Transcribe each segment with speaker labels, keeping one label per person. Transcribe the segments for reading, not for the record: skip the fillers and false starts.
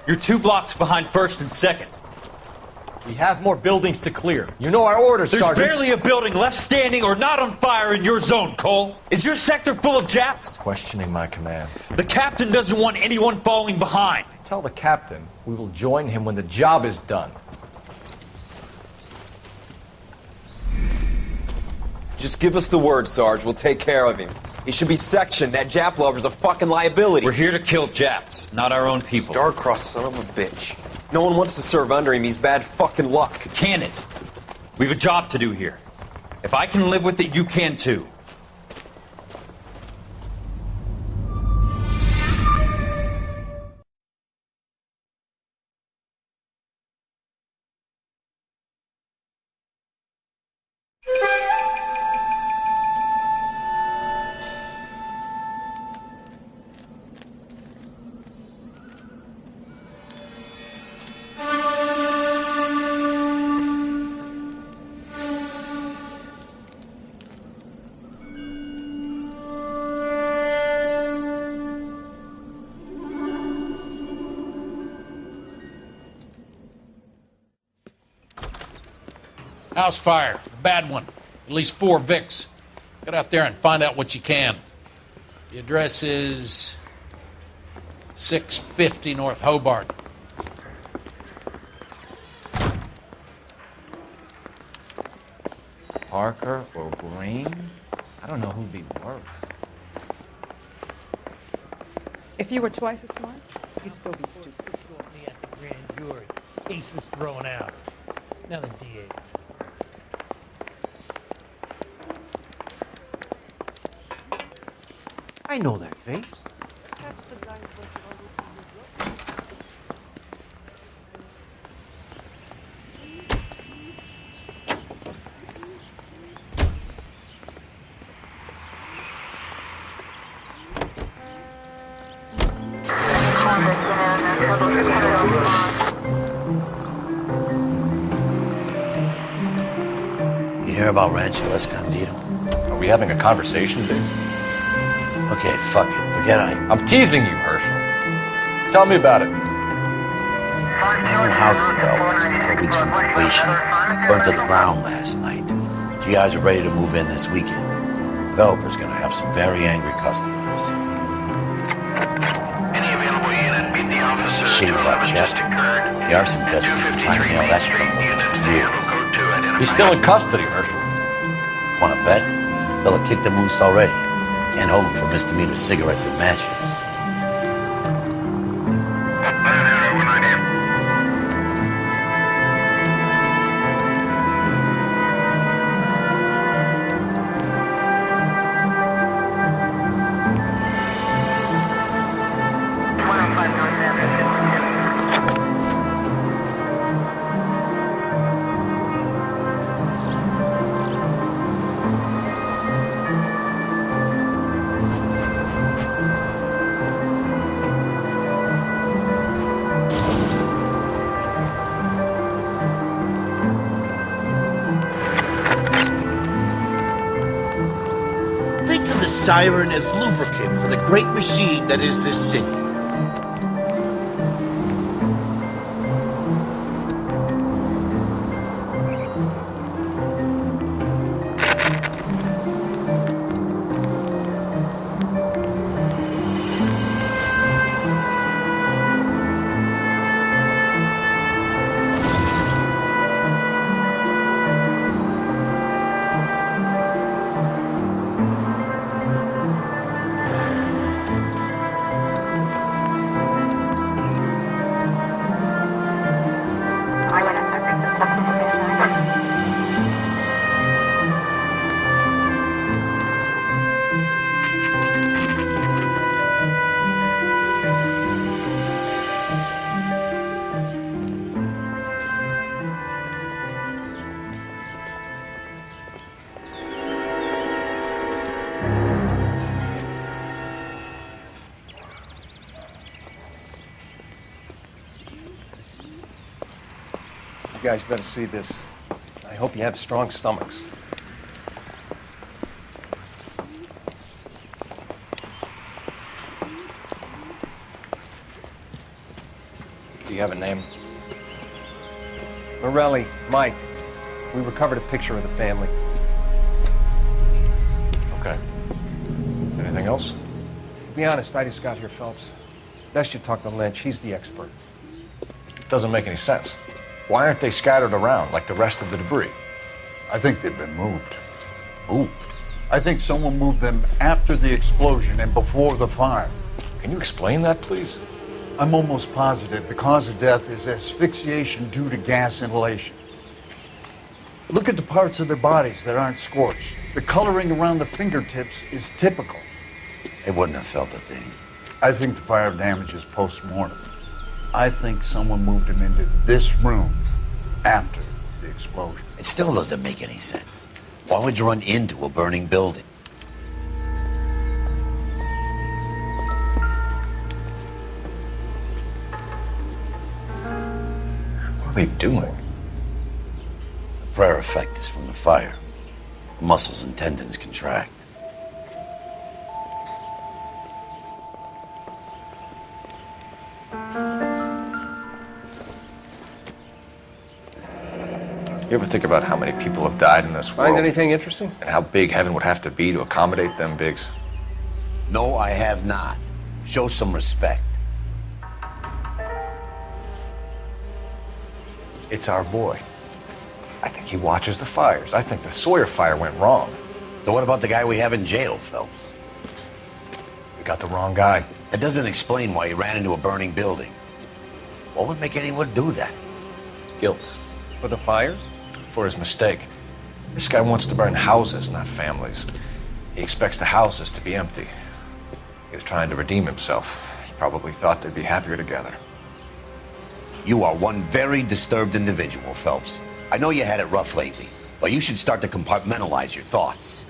Speaker 1: You're 2 blocks behind 1st and 2nd.
Speaker 2: We have more buildings to clear. You know our orders,
Speaker 1: There's
Speaker 2: Sergeant.
Speaker 1: barely a building left standing or not on fire in your zone, Cole. Is your sector full of Japs?
Speaker 2: Questioning my command.
Speaker 1: The captain doesn't want anyone falling behind.
Speaker 2: Tell the captain we will join him when the job is done.
Speaker 3: Just give us the word, Sarge. We'll take care of him. He should be sectioned. That Jap lover's a fucking liability.
Speaker 1: We're here to kill Japs, not our own people.
Speaker 3: Star-crossed son of a bitch. No one wants to serve under him. He's bad fucking luck.
Speaker 1: Can it? We have a job to do here. If I can live with it, you can too.
Speaker 4: House fire, a bad one. At least 4 Vicks. Get out there and find out what you can. The address is 650 North Hobart.
Speaker 2: Parker or Green? I don't know who'd be worse.
Speaker 5: If you were twice as smart, you'd still be stupid.
Speaker 6: Me at the grand jury. Case was thrown out. Now the DA.
Speaker 7: I know that face.
Speaker 8: You hear about Rancho Escondido?
Speaker 2: Are we having a conversation, Biz?
Speaker 8: Okay, fuck it. Forget
Speaker 2: I'm teasing you, Herschel. Tell me about it.
Speaker 8: My new housing development's a couple of weeks from completion. Burnt to the ground last night. GIs are ready to move in this weekend. Developer's gonna have some very angry customers.
Speaker 9: Any available unit, meet the officer.
Speaker 8: Shame about Chet. The arson investigator trying to nail that son of a bitch for years.
Speaker 2: He's still in custody, Herschel.
Speaker 8: Wanna bet? Fella kicked him loose already. Can't hold him for misdemeanor cigarettes and matches.
Speaker 7: Think of the siren as lubricant for the great machine that is this city.
Speaker 2: You guys better see this. I hope you have strong stomachs. Do you have a name? Morelli, Mike. We recovered a picture of the family.
Speaker 10: Okay. Anything else?
Speaker 2: To be honest, I just got here, Phelps. Best you talk to Lynch. He's the expert.
Speaker 10: Doesn't make any sense. Why aren't they scattered around like the rest of the debris?
Speaker 11: I think they've been moved.
Speaker 10: Ooh.
Speaker 11: I think someone moved them after the explosion and before the fire.
Speaker 10: Can you explain that, please?
Speaker 11: I'm almost positive the cause of death is asphyxiation due to gas inhalation. Look at the parts of their bodies that aren't scorched. The coloring around the fingertips is typical.
Speaker 8: They wouldn't have felt a thing.
Speaker 11: I think the fire damage is post-mortem. I think someone moved him into this room after the explosion.
Speaker 8: It still doesn't make any sense. Why would you run into a burning building?
Speaker 10: What are they doing?
Speaker 8: The prayer effect is from the fire. Muscles and tendons contract.
Speaker 10: You ever think about how many people have died in this world?
Speaker 2: Find anything interesting?
Speaker 10: And how big heaven would have to be to accommodate them bigs?
Speaker 8: No, I have not. Show some respect.
Speaker 10: It's our boy. I think he watches the fires. I think the Sawyer fire went wrong.
Speaker 8: So what about the guy we have in jail, Phelps?
Speaker 10: We got the wrong guy.
Speaker 8: That doesn't explain why he ran into a burning building. What would make anyone do that?
Speaker 10: Guilt.
Speaker 2: For the fires?
Speaker 10: For his mistake. This guy wants to burn houses, not families. He expects the houses to be empty. He was trying to redeem himself. He probably thought they'd be happier together.
Speaker 8: You are one very disturbed individual, Phelps. I know you had it rough lately, but you should start to compartmentalize your thoughts.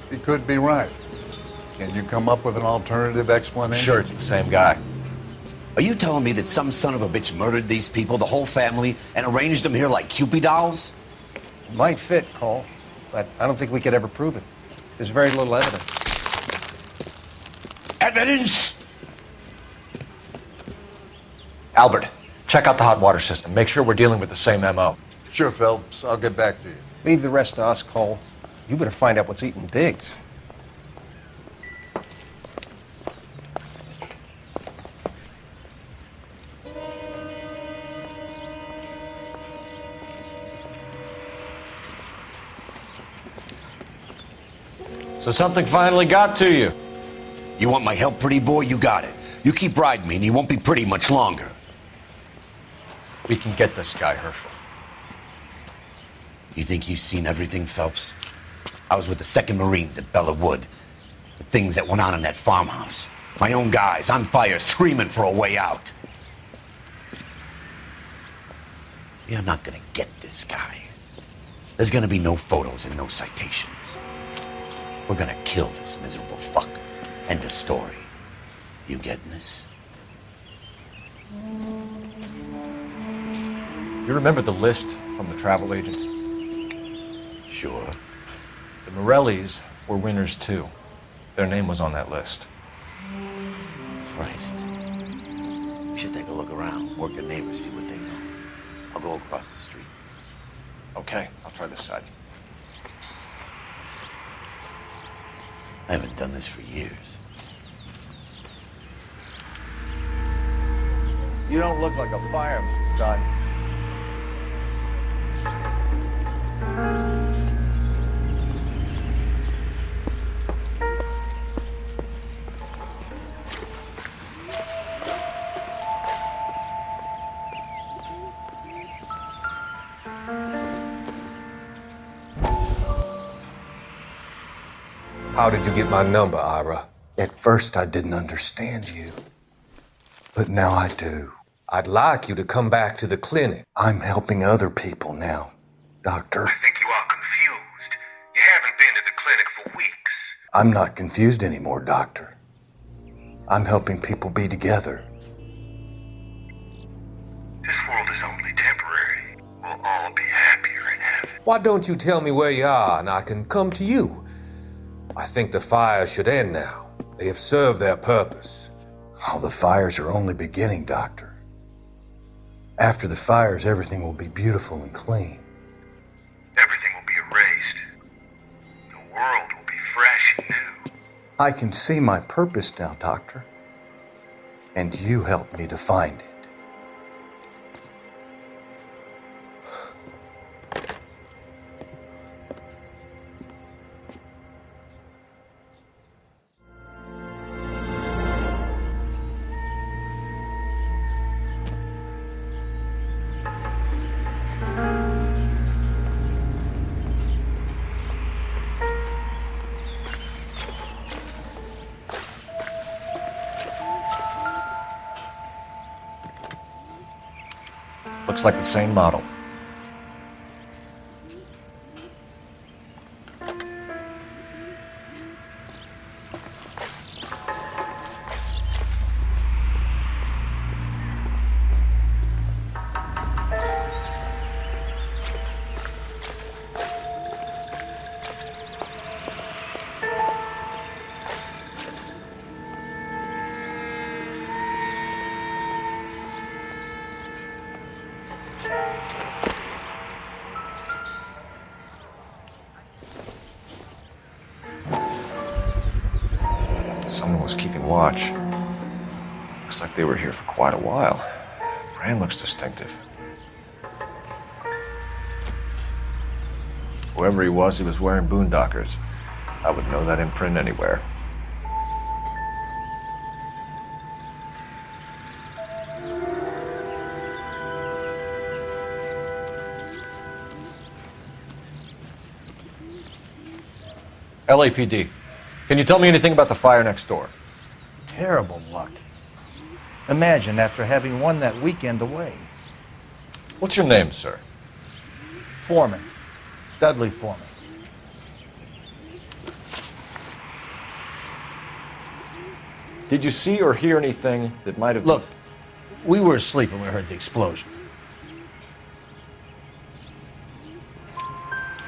Speaker 11: He could be right. Can you come up with an alternative explanation?
Speaker 10: Sure, it's the same guy.
Speaker 8: Are you telling me that some son of a bitch murdered these people, the whole family, and arranged them here like Cupid dolls?
Speaker 2: It might fit, Cole, but I don't think we could ever prove it. There's very little evidence.
Speaker 8: Evidence?
Speaker 10: Albert, check out the hot water system. Make sure we're dealing with the same MO.
Speaker 11: Sure, Phelps. I'll get back to you.
Speaker 2: Leave the rest to us, Cole. You better find out what's eating Biggs.
Speaker 10: So something finally got to you.
Speaker 8: You want my help, pretty boy? You got it. You keep riding me and you won't be pretty much longer.
Speaker 10: We can get this guy, Herschel.
Speaker 8: You think you've seen everything, Phelps? I was with the 2nd Marines at Bella Wood. The things that went on in that farmhouse. My own guys on fire, screaming for a way out. You're not gonna get this guy. There's gonna be no photos and no citations. We're gonna kill this miserable fuck. End of story. You getting this?
Speaker 10: You remember the list from the travel agent?
Speaker 8: Sure.
Speaker 10: The Morellis were winners too. Their name was on that list.
Speaker 8: Christ. We should take a look around, work the neighbors, see what they know. I'll go across the street.
Speaker 10: Okay, I'll try this side.
Speaker 8: I haven't done this for years.
Speaker 11: You don't look like a fireman, son.
Speaker 12: How did you get my number, Ira? At first, I didn't understand you. But now I do. I'd like you to come back to the clinic. I'm helping other people now, Doctor.
Speaker 9: I think you are confused. You haven't been to the clinic for weeks.
Speaker 12: I'm not confused anymore, Doctor. I'm helping people be together.
Speaker 9: This world is only temporary. We'll all be happier in heaven.
Speaker 12: Why don't you tell me where you are and I can come to you? I think the fires should end now. They have served their purpose. Oh, the fires are only beginning, Doctor. After the fires, everything will be beautiful and clean.
Speaker 9: Everything will be erased. The world will be fresh and new.
Speaker 12: I can see my purpose now, Doctor. And you helped me to find it.
Speaker 10: Looks like the same model. Someone was keeping watch. Looks like they were here for quite a while. Brand looks distinctive. Whoever he was wearing boondockers. I would know that imprint anywhere. LAPD. Can you tell me anything about the fire next door?
Speaker 11: Terrible luck. Imagine after having won that weekend away.
Speaker 10: What's your name, sir?
Speaker 11: Foreman. Dudley Foreman.
Speaker 10: Did you see or hear anything that might have...
Speaker 11: Look, we were asleep when we heard the explosion.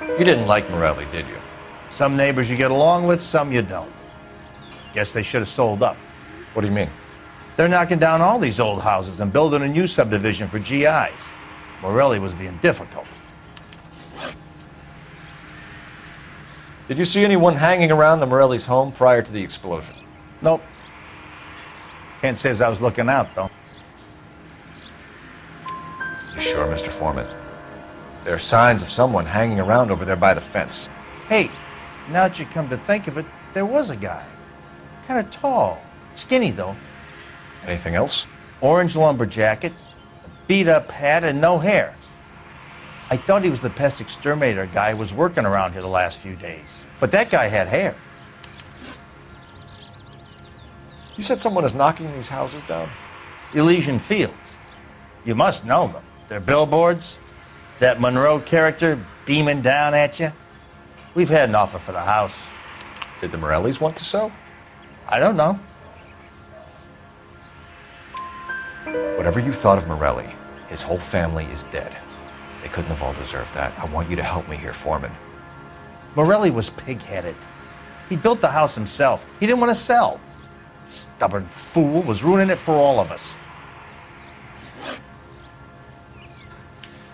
Speaker 10: You didn't like Morelli, did you?
Speaker 11: Some neighbors you get along with, some you don't. Guess they should have sold up.
Speaker 10: What do you mean?
Speaker 11: They're knocking down all these old houses and building a new subdivision for GIs. Morelli was being difficult.
Speaker 10: Did you see anyone hanging around the Morelli's home prior to the explosion?
Speaker 11: Nope. Can't say as I was looking out, though.
Speaker 10: You sure, Mr. Foreman? There are signs of someone hanging around over there by the fence.
Speaker 11: Hey, now that you come to think of it, there was a guy. Kind of tall. Skinny, though.
Speaker 10: Anything else?
Speaker 11: Orange lumber jacket, a beat-up hat, and no hair. I thought he was the pest exterminator guy who was working around here the last few days. But that guy had hair.
Speaker 10: You said someone is knocking these houses down?
Speaker 11: Elysian Fields. You must know them. They're billboards. That Monroe character beaming down at you. We've had an offer for the house.
Speaker 10: Did the Morellis want to sell?
Speaker 11: I don't know.
Speaker 10: Whatever you thought of Morelli, his whole family is dead. They couldn't have all deserved that. I want you to help me here, Foreman.
Speaker 11: Morelli was pig-headed. He built the house himself. He didn't want to sell. Stubborn fool was ruining it for all of us.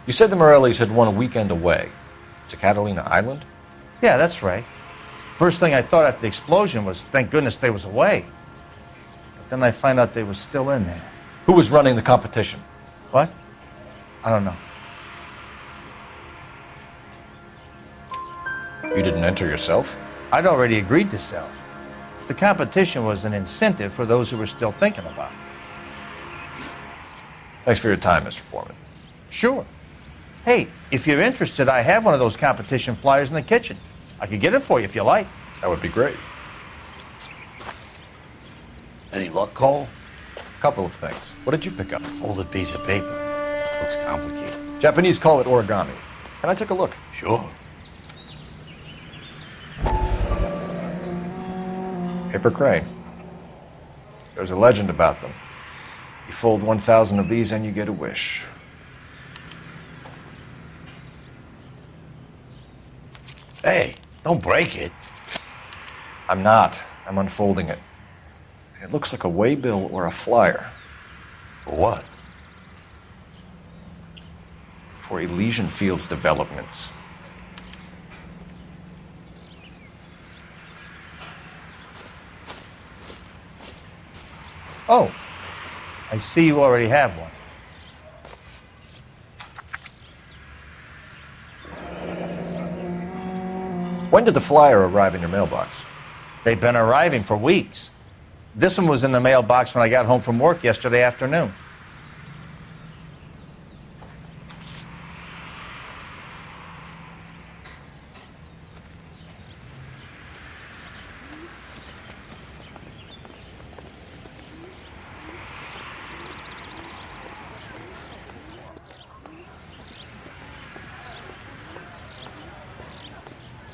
Speaker 10: You said the Morellis had won a weekend away to Catalina Island?
Speaker 11: Yeah, that's right. First thing I thought after the explosion was, thank goodness they was away. But then I find out they was still in there.
Speaker 10: Who was running the competition?
Speaker 11: What? I don't know.
Speaker 10: You didn't enter yourself?
Speaker 11: I'd already agreed to sell. The competition was an incentive for those who were still thinking about it.
Speaker 10: Thanks for your time, Mr. Foreman.
Speaker 11: Sure. Hey, if you're interested, I have one of those competition flyers in the kitchen. I could get it for you if you like.
Speaker 10: That would be great.
Speaker 8: Any luck, Cole?
Speaker 10: A couple of things. What did you pick up?
Speaker 8: Folded piece of paper. Looks complicated.
Speaker 10: Japanese call it origami. Can I take a look?
Speaker 8: Sure.
Speaker 10: Paper crane. There's a legend about them. You fold 1,000 of these and you get a wish.
Speaker 8: Hey, don't break it.
Speaker 10: I'm not. I'm unfolding it. It looks like a waybill or a flyer.
Speaker 8: For what?
Speaker 10: for Elysian Fields Developments.
Speaker 13: Oh, I see you already have one.
Speaker 10: When did the flyer arrive in your mailbox?
Speaker 13: They've been arriving for weeks. This one was in the mailbox when I got home from work yesterday afternoon.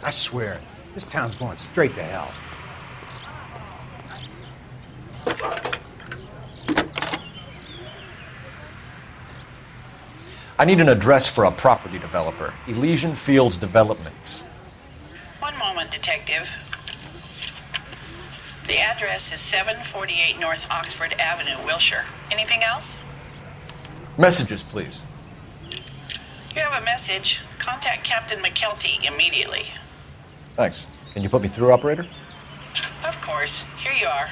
Speaker 6: I swear, this town's going straight to hell.
Speaker 10: I need an address for a property developer. Elysian Fields Developments.
Speaker 14: One moment, Detective. The address is 748 North Oxford Avenue, Wilshire. Anything else?
Speaker 10: Messages, please.
Speaker 14: You have a message. Contact Captain McKelty immediately.
Speaker 10: Thanks. Can you put me through, operator?
Speaker 14: Of course. Here you are.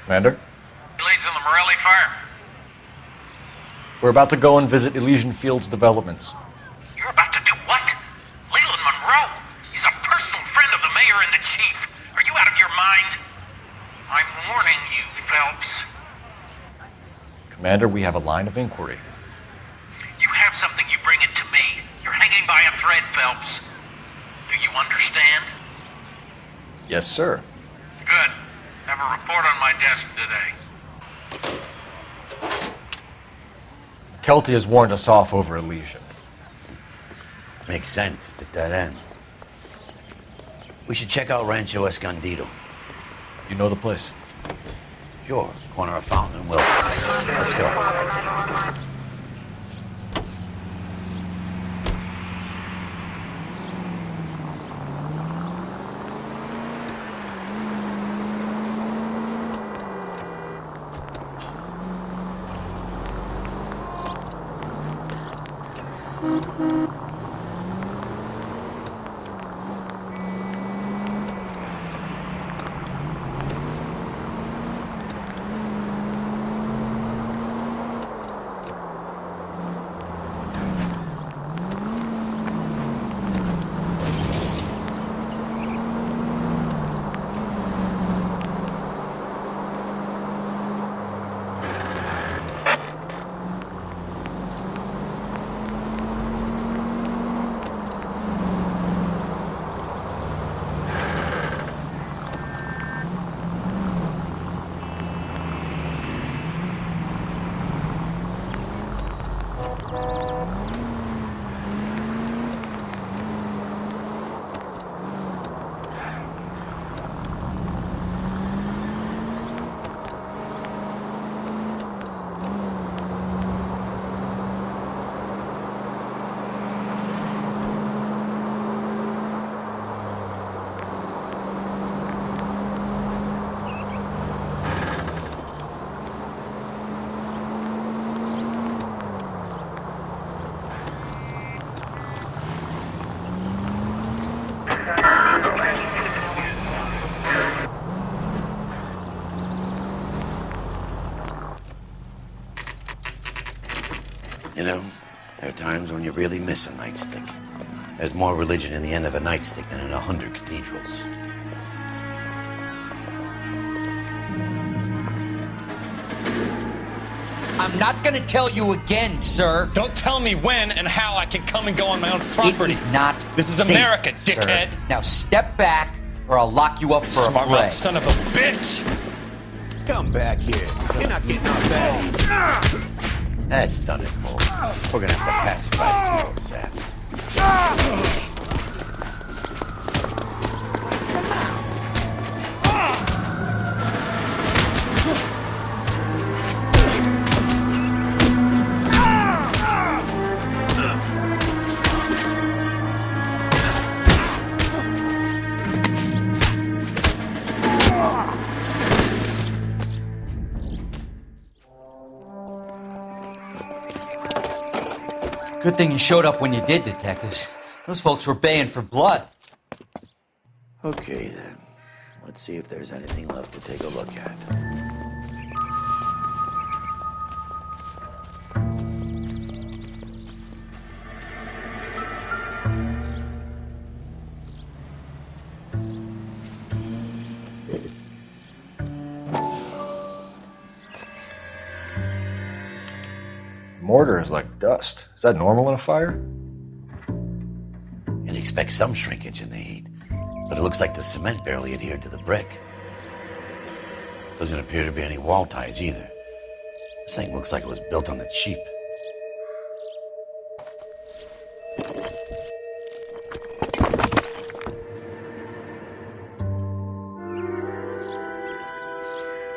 Speaker 10: Commander?
Speaker 9: Leads on the Morelli fire.
Speaker 10: We're about to go and visit Elysian Fields Developments.
Speaker 9: You're about to do what? Leland Monroe. He's a personal friend of the mayor and the chief. Are you out of your mind? I'm warning you, Phelps.
Speaker 10: Commander, we have a line of inquiry.
Speaker 9: You have something, you bring it to me. You're hanging by a thread, Phelps. Do you understand?
Speaker 10: Yes, sir.
Speaker 9: Good. Have a report on my desk today.
Speaker 10: Kelty has warned us off over Elysian.
Speaker 8: Makes sense. It's a dead end. We should check out Rancho Escondido.
Speaker 10: You know the place?
Speaker 8: Sure. Corner of Fountain and Wilton. Let's go. You know, there are times when you really miss a nightstick. There's more religion in the end of a nightstick than in 100 cathedrals.
Speaker 15: I'm not gonna tell you again, sir.
Speaker 16: Don't tell me when and how I can come and go on my own property.
Speaker 15: It is not
Speaker 16: This is
Speaker 15: safe,
Speaker 16: America, dickhead.
Speaker 15: Sir. Now step back, or I'll lock you up for
Speaker 16: Smart
Speaker 15: a fray.
Speaker 16: mouth son of a bitch!
Speaker 7: Come back here. You're not getting our baddies.
Speaker 8: That's done it, Cole. We're gonna have to pacify these poor saps.
Speaker 15: Good thing you showed up when you did, detectives. Those folks were baying for blood.
Speaker 8: Okay, then. Let's see if there's anything left to take a look at.
Speaker 10: Mortar is like dust. Is that normal in a fire?
Speaker 8: You'd expect some shrinkage in the heat, but it looks like the cement barely adhered to the brick. Doesn't appear to be any wall ties either. This thing looks like it was built on the cheap.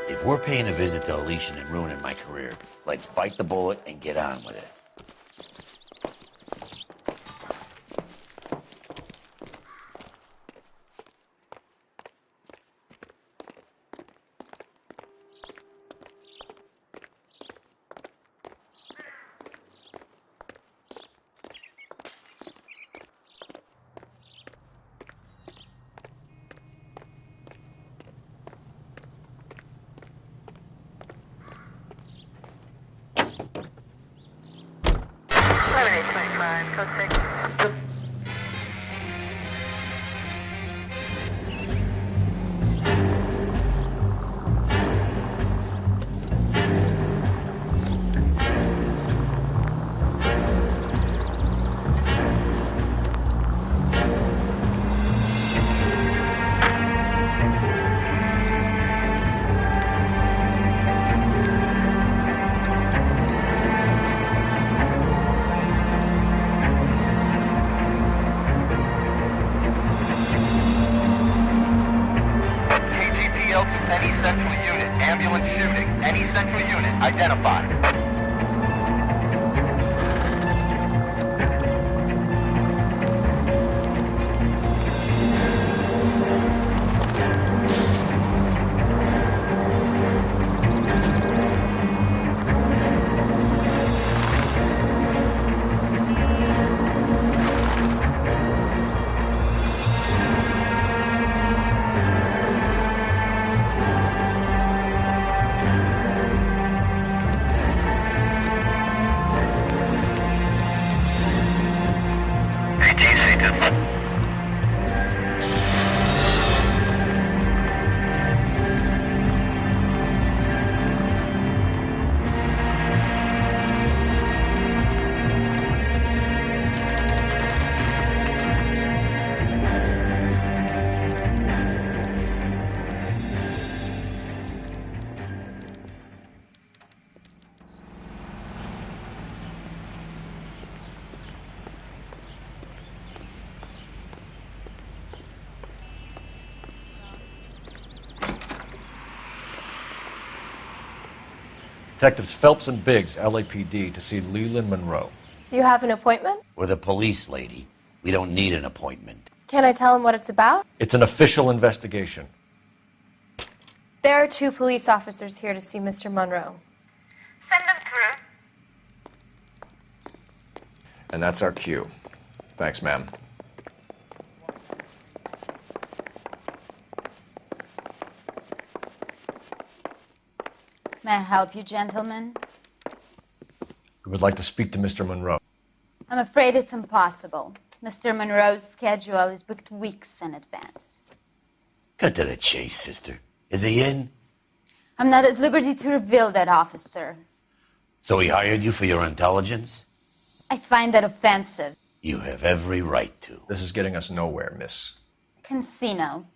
Speaker 8: If we're paying a visit to Elysian and ruining my career, let's bite the bullet and get on with it.
Speaker 17: Any central unit, ambulance shooting. Any central unit, identified.
Speaker 10: Detectives Phelps and Biggs, LAPD, to see Leland Monroe.
Speaker 18: Do you have an appointment?
Speaker 8: We're the police, lady. We don't need an appointment.
Speaker 18: Can I tell him what it's about?
Speaker 10: It's an official investigation.
Speaker 18: There are 2 police officers here to see Mr. Monroe.
Speaker 14: Send them through.
Speaker 10: And that's our cue. Thanks, ma'am.
Speaker 19: May I help you, gentlemen?
Speaker 10: We would like to speak to Mr. Monroe.
Speaker 19: I'm afraid it's impossible. Mr. Monroe's schedule is booked weeks in advance.
Speaker 8: Cut to the chase, sister. Is he in?
Speaker 19: I'm not at liberty to reveal that, officer.
Speaker 8: So he hired you for your intelligence?
Speaker 19: I find that offensive.
Speaker 8: You have every right to.
Speaker 10: This is getting us nowhere, miss.
Speaker 19: Casino.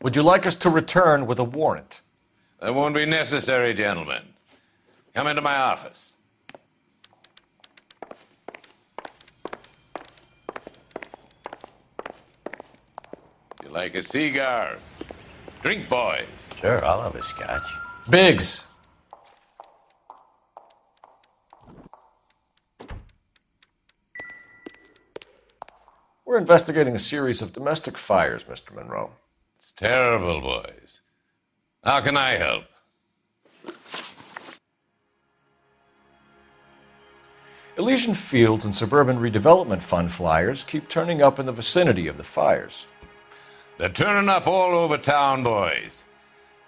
Speaker 10: Would you like us to return with a warrant?
Speaker 20: That won't be necessary, gentlemen. Come into my office. You like a cigar? Drink, boys.
Speaker 8: Sure, I'll have a scotch.
Speaker 10: Biggs! We're investigating a series of domestic fires, Mr. Monroe.
Speaker 20: It's terrible, boys. How can I help?
Speaker 10: Elysian Fields and Suburban Redevelopment Fund flyers keep turning up in the vicinity of the fires.
Speaker 20: They're turning up all over town, boys.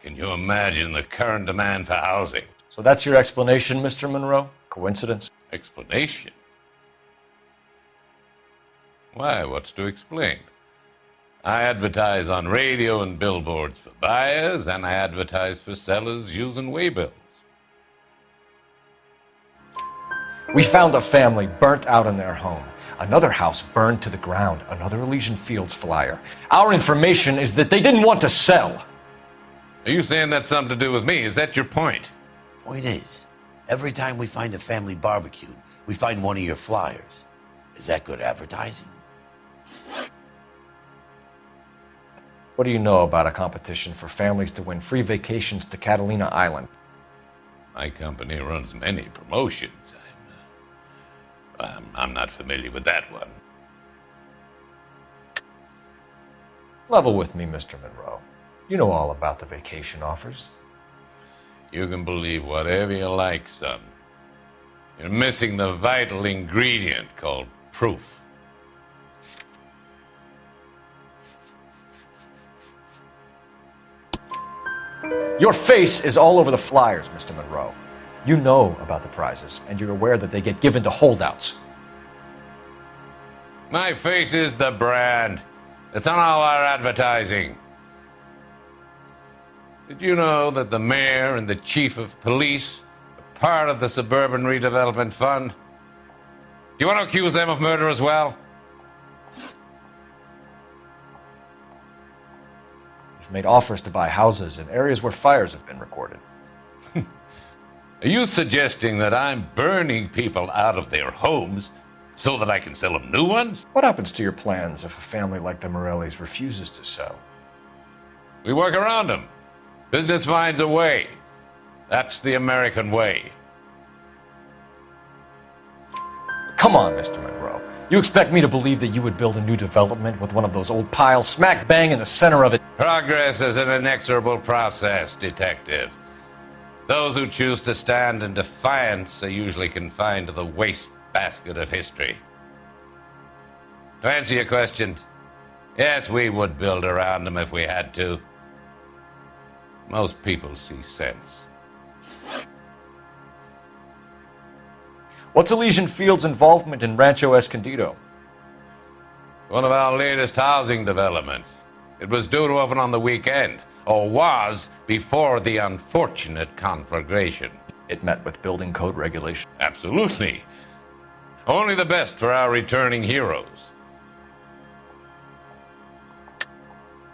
Speaker 20: Can you imagine the current demand for housing?
Speaker 10: So that's your explanation, Mr. Monroe? Coincidence?
Speaker 20: Explanation? Why, what's to explain? I advertise on radio and billboards for buyers, and I advertise for sellers using waybills.
Speaker 10: We found a family burnt out in their home. Another house burned to the ground. Another Elysian Fields flyer. Our information is that they didn't want to sell.
Speaker 20: Are you saying that's something to do with me? Is that your point?
Speaker 8: Point is, every time we find a family barbecued, we find one of your flyers. Is that good advertising?
Speaker 10: What do you know about a competition for families to win free vacations to Catalina Island?
Speaker 20: My company runs many promotions. I'm not familiar with that one.
Speaker 10: Level with me, Mr. Monroe. You know all about the vacation offers.
Speaker 20: You can believe whatever you like, son. You're missing the vital ingredient called proof.
Speaker 10: Your face is all over the flyers, Mr. Monroe. You know about the prizes, and you're aware that they get given to holdouts.
Speaker 20: My face is the brand. It's on all our advertising. Did you know that the mayor and the chief of police are part of the Suburban Redevelopment Fund? Do you want to accuse them of murder as well?
Speaker 10: You've made offers to buy houses in areas where fires have been recorded.
Speaker 20: Are you suggesting that I'm burning people out of their homes so that I can sell them new ones?
Speaker 10: What happens to your plans if a family like the Morellis refuses to sell?
Speaker 20: We work around them. Business finds a way. That's the American way.
Speaker 10: Come on, Mr. Monroe. You expect me to believe that you would build a new development with one of those old piles smack bang in the center of it?
Speaker 20: Progress is an inexorable process, detective. Those who choose to stand in defiance are usually confined to the wastebasket of history. To answer your question, yes, we would build around them if we had to. Most people see sense.
Speaker 10: What's Elysian Fields' involvement in Rancho Escondido?
Speaker 20: One of our latest housing developments. It was due to open on the weekend, or was before the unfortunate conflagration.
Speaker 10: It met with building code regulations.
Speaker 20: Absolutely. Only the best for our returning heroes.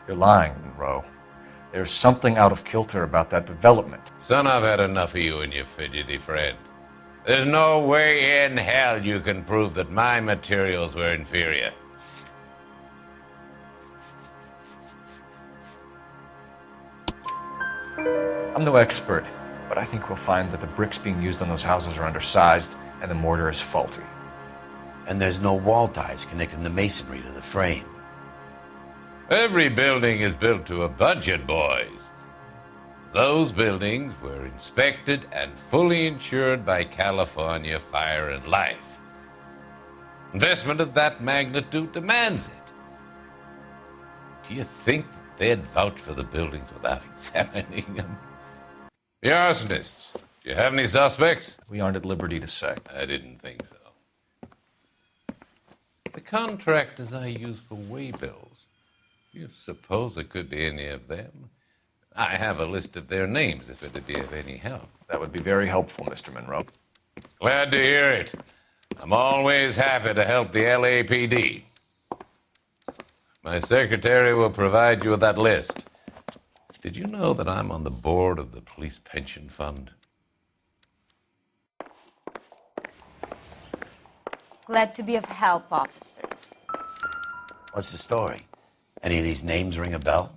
Speaker 10: You're lying, Monroe. There's something out of kilter about that development.
Speaker 20: Son, I've had enough of you and your fidgety friend. There's no way in hell you can prove that my materials were inferior.
Speaker 10: I'm no expert, but I think we'll find that the bricks being used on those houses are undersized and the mortar is faulty.
Speaker 8: And there's no wall ties connecting the masonry to the frame.
Speaker 20: Every building is built to a budget, boys. Those buildings were inspected and fully insured by California Fire and Life. Investment of that magnitude demands it. Do you think that they'd vouch for the buildings without examining them? The arsonists. Do you have any suspects?
Speaker 10: We aren't at liberty to say.
Speaker 20: I didn't think so. The contractors I use for waybills. Do you suppose it could be any of them? I have a list of their names if it'd be of any help.
Speaker 10: That would be very helpful, Mr. Monroe.
Speaker 20: Glad to hear it. I'm always happy to help the LAPD. My secretary will provide you with that list. Did you know that I'm on the board of the police pension fund?
Speaker 19: Glad to be of help, officers.
Speaker 8: What's the story? Any of these names ring a bell?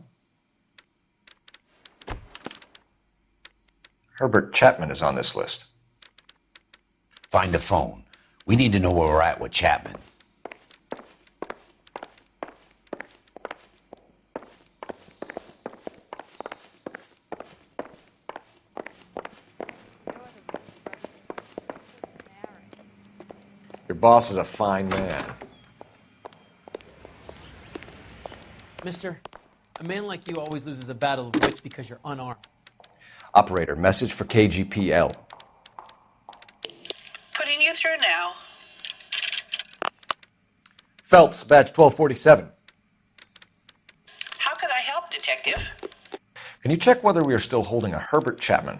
Speaker 10: Herbert Chapman is on this list.
Speaker 8: Find the phone. We need to know where we're at with Chapman.
Speaker 10: Your boss is a fine man.
Speaker 21: Mister, a man like you always loses a battle of wits because you're unarmed.
Speaker 10: Operator, message for KGPL.
Speaker 14: Putting you through now.
Speaker 10: Phelps, badge 1247.
Speaker 14: How could I help, Detective?
Speaker 10: Can you check whether we are still holding a Herbert Chapman?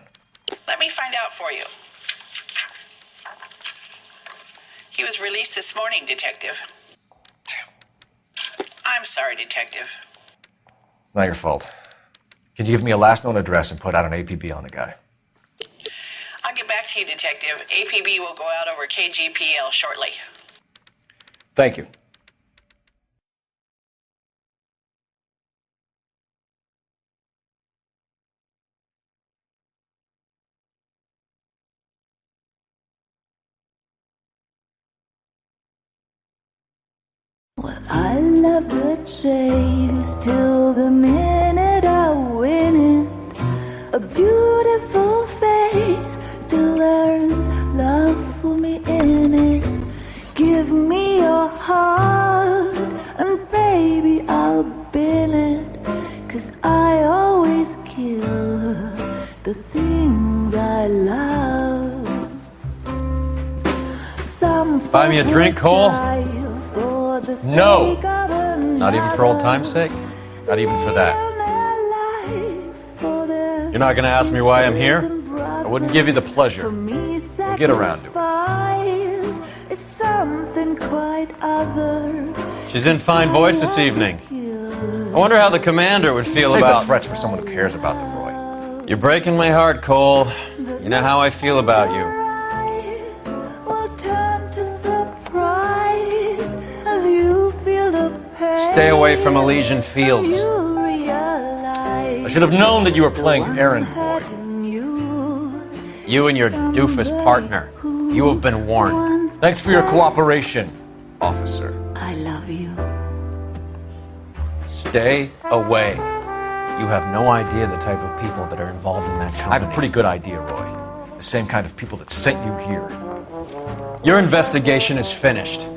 Speaker 14: Let me find out for you. He was released this morning, Detective. Damn. I'm sorry, Detective.
Speaker 10: It's not your fault. Can you give me a last known address and put out an APB on the guy?
Speaker 14: I'll get back to you, Detective. APB will go out over KGPL shortly.
Speaker 10: Thank you.
Speaker 22: I love the chase till the minute I win it. A beautiful face till there's love for me in it. Give me your heart and baby I'll bill it. 'Cause I always kill the things I love. Some
Speaker 23: Buy me a drink, Cole?
Speaker 10: No! Not even for old time's sake? Not even for that.
Speaker 23: You're not gonna ask me why I'm here?
Speaker 10: I wouldn't give you the pleasure. We'll get around to it.
Speaker 22: Is something quite other.
Speaker 23: She's in fine voice this evening. I wonder how the commander would feel
Speaker 10: Save
Speaker 23: about...
Speaker 10: the threats for someone who cares about them, Roy.
Speaker 23: You're breaking my heart, Cole. You know how I feel about you. Stay away from Elysian Fields.
Speaker 10: I should have known that you were playing errand boy.
Speaker 23: You and your doofus partner. You have been warned.
Speaker 10: Thanks for your cooperation, officer.
Speaker 22: I love you.
Speaker 23: Stay away. You have no idea the type of people that are involved in that company.
Speaker 10: I have a pretty good idea, Roy. The same kind of people that sent you here.
Speaker 23: Your investigation is finished.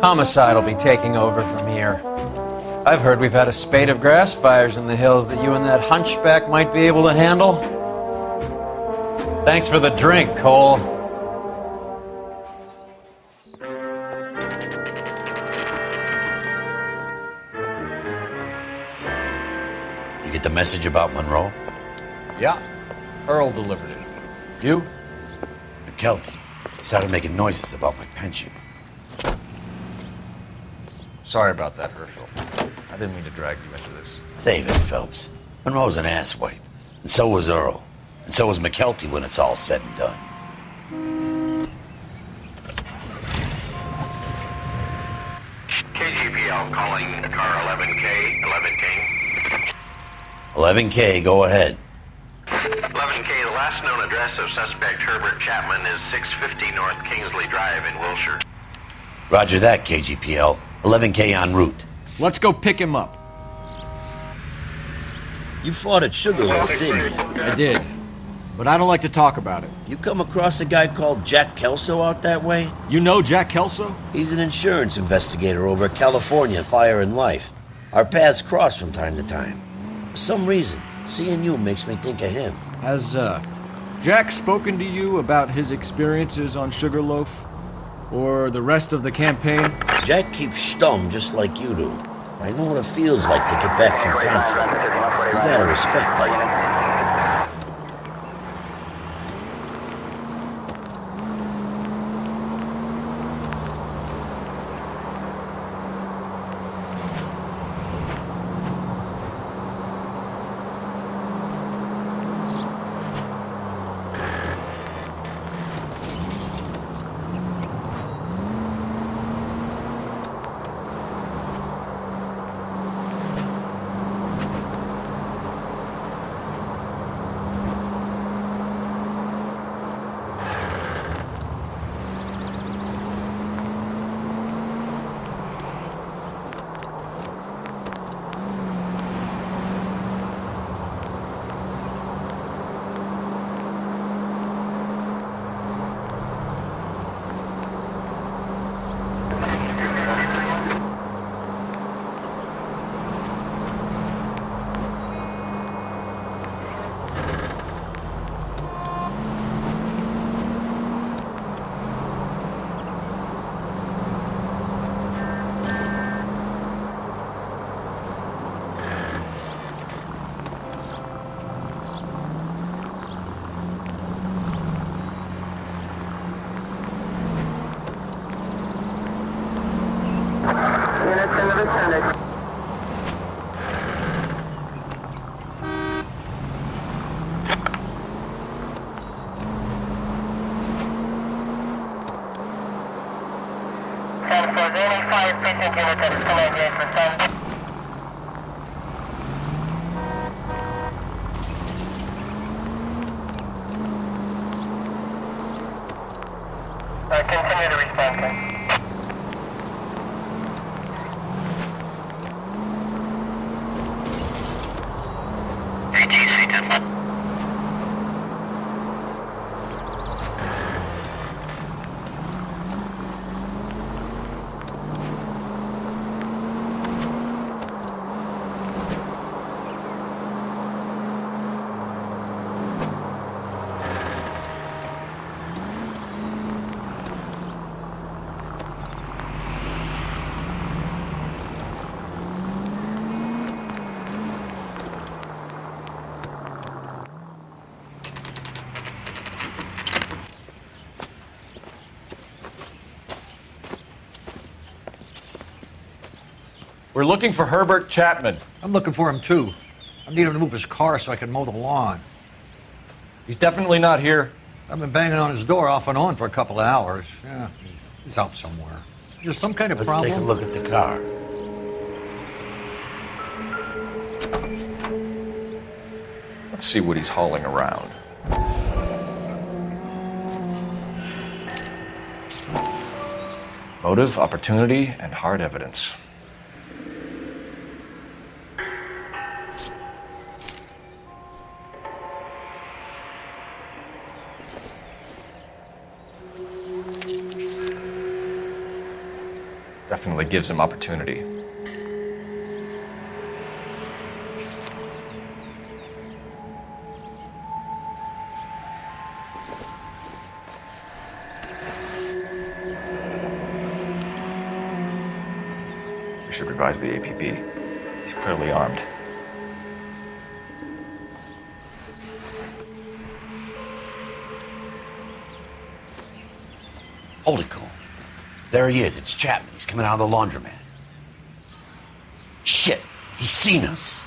Speaker 23: Homicide will be taking over from here. I've heard we've had a spate of grass fires in the hills that you and that hunchback might be able to handle. Thanks for the drink, Cole.
Speaker 8: You get the message about Monroe?
Speaker 10: Yeah. Earl delivered it. You?
Speaker 8: McKelty. He started making noises about my pension.
Speaker 10: Sorry about that, Herschel. I didn't mean to drag you into this.
Speaker 8: Save it, Phelps. Monroe's an asswipe. And so was Earl. And so was McKelty when it's all said and done.
Speaker 17: KGPL calling car 11K, 11K.
Speaker 8: 11K, go ahead.
Speaker 17: 11K, the last known address of suspect Herbert Chapman is 650 North Kingsley Drive in Wilshire.
Speaker 8: Roger that, KGPL. 11K en route.
Speaker 10: Let's go pick him up.
Speaker 8: You fought at Sugarloaf, didn't you?
Speaker 10: I did. But I don't like to talk about it.
Speaker 8: You come across a guy called Jack Kelso out that way?
Speaker 10: You know Jack Kelso?
Speaker 8: He's an insurance investigator over at California Fire and Life. Our paths cross from time to time. For some reason, seeing you makes me think of him.
Speaker 10: Has, Jack spoken to you about his experiences on Sugarloaf? Or the rest of the campaign?
Speaker 8: Jack keeps stum just like you do. I know what it feels like to get back from conflict. You gotta respect that.
Speaker 1: there's any 5 precinct units that are still engaged with them. Continue to respond, please.
Speaker 10: We're looking for Herbert Chapman.
Speaker 3: I'm looking for him too. I need him to move his car so I can mow the lawn.
Speaker 10: He's definitely not here.
Speaker 3: I've been banging on his door off and on for a couple of hours. Yeah, he's out somewhere. There's some kind of
Speaker 8: Let's
Speaker 3: problem.
Speaker 8: take a look at the car.
Speaker 10: Let's see what he's hauling around. Motive, opportunity, and hard evidence. Definitely gives him opportunity. We should revise the APB. He's clearly armed.
Speaker 8: Hold it, Cole. There he is. It's Chapman. He's coming out of the laundromat. Shit. He's seen us.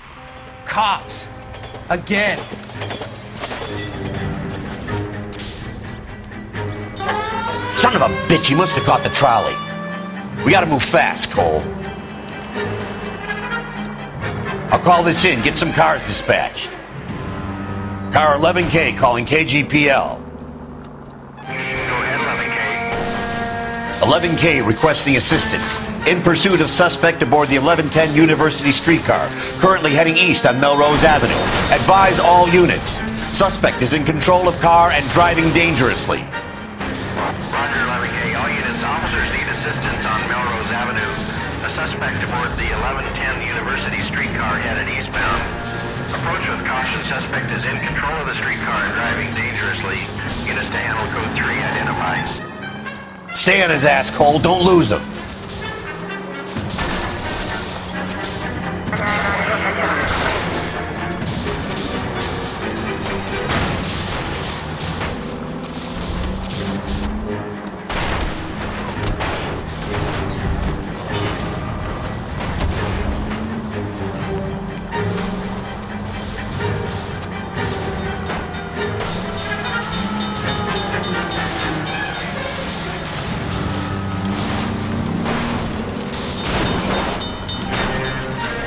Speaker 23: Cops. Again.
Speaker 8: Son of a bitch. He must have caught the trolley. We gotta move fast, Cole. I'll call this in. Get some cars dispatched. Car 11K calling KGPL. 11K requesting assistance. In pursuit of suspect aboard the 1110 University streetcar, currently heading east on Melrose Avenue. Advise all units. Suspect is in control of car and driving dangerously.
Speaker 17: Roger, 11K. All units, officers need assistance on Melrose Avenue. A suspect aboard the 1110 University streetcar headed eastbound. Approach with caution. Suspect is in control of the streetcar and driving dangerously. Units to handle code 3 identified.
Speaker 8: Stay on his ass, Cole. Don't lose him.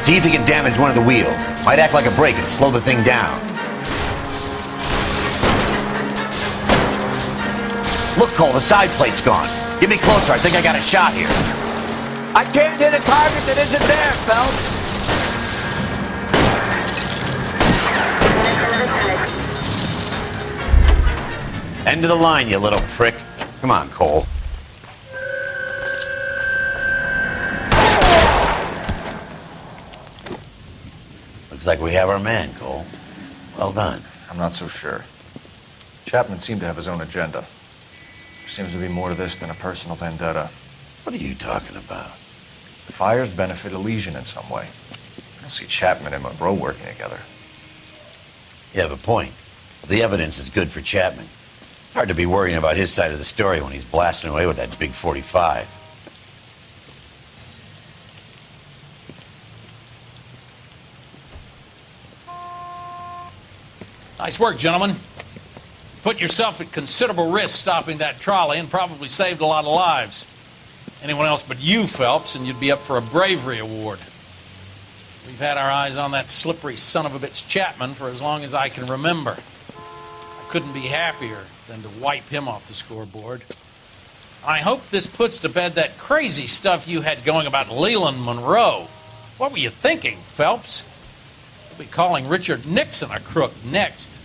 Speaker 8: See if he can damage one of the wheels. Might act like a brake and slow the thing down. Look, Cole, the side plate's gone. Get me closer. I think I got a shot here.
Speaker 4: I can't hit a target that isn't there, Phelps.
Speaker 8: End of the line, you little prick. Come on, Cole. Looks like we have our man, Cole. Well done.
Speaker 10: I'm not so sure. Chapman seemed to have his own agenda. There seems to be more to this than a personal vendetta.
Speaker 8: What are you talking about?
Speaker 10: The fires benefit Elysian in some way. I don't see Chapman and Monroe working together.
Speaker 8: You have a point. The evidence is good for Chapman. It's hard to be worrying about his side of the story when he's blasting away with that big 45.
Speaker 6: Nice work, gentlemen. Put yourself at considerable risk stopping that trolley and probably saved a lot of lives.
Speaker 16: anyone else but you, Phelps, and you'd be up for a bravery award. We've had our eyes on that slippery son of a bitch Chapman for as long as I can remember. I couldn't be happier than to wipe him off the scoreboard. I hope this puts to bed that crazy stuff you had going about Leland Monroe. What were you thinking, Phelps? We'll be calling Richard Nixon a crook next.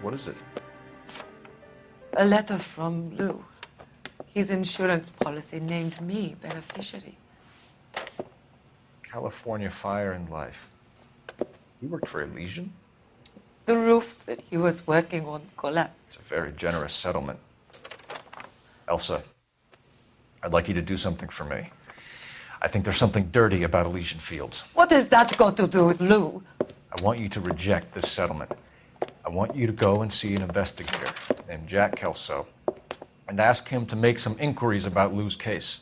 Speaker 10: What is it?
Speaker 2: A letter from Lou. His insurance policy named me beneficiary.
Speaker 10: California Fire and Life. You worked for Elysian?
Speaker 2: The roof that he was working on collapsed.
Speaker 10: It's a very generous settlement. Elsa, I'd like you to do something for me. I think there's something dirty about Elysian Fields.
Speaker 2: What has that got to do with Lou?
Speaker 10: I want you to reject this settlement. I want you to go and see an investigator named Jack Kelso and ask him to make some inquiries about Lou's case.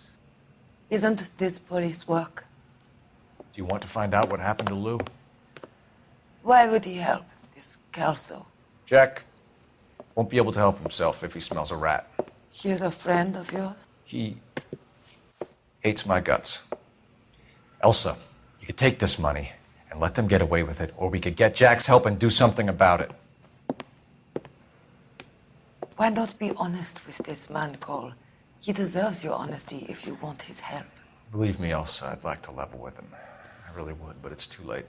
Speaker 2: Isn't this police work?
Speaker 10: Do you want to find out what happened to Lou?
Speaker 2: Why would he help this Kelso?
Speaker 10: Jack won't be able to help himself if he smells a rat.
Speaker 2: He is a friend of yours?
Speaker 10: He hates my guts. Elsa, you could take this money and let them get away with it, or we could get Jack's help and do something about it.
Speaker 2: Why not be honest with this man, Cole? He deserves your honesty if you want his help.
Speaker 10: Believe me, Elsa, I'd like to level with him. I really would, but it's too late.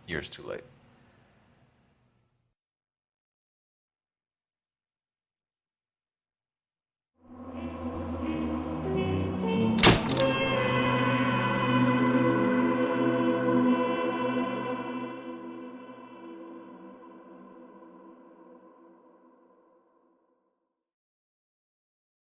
Speaker 10: Years too late.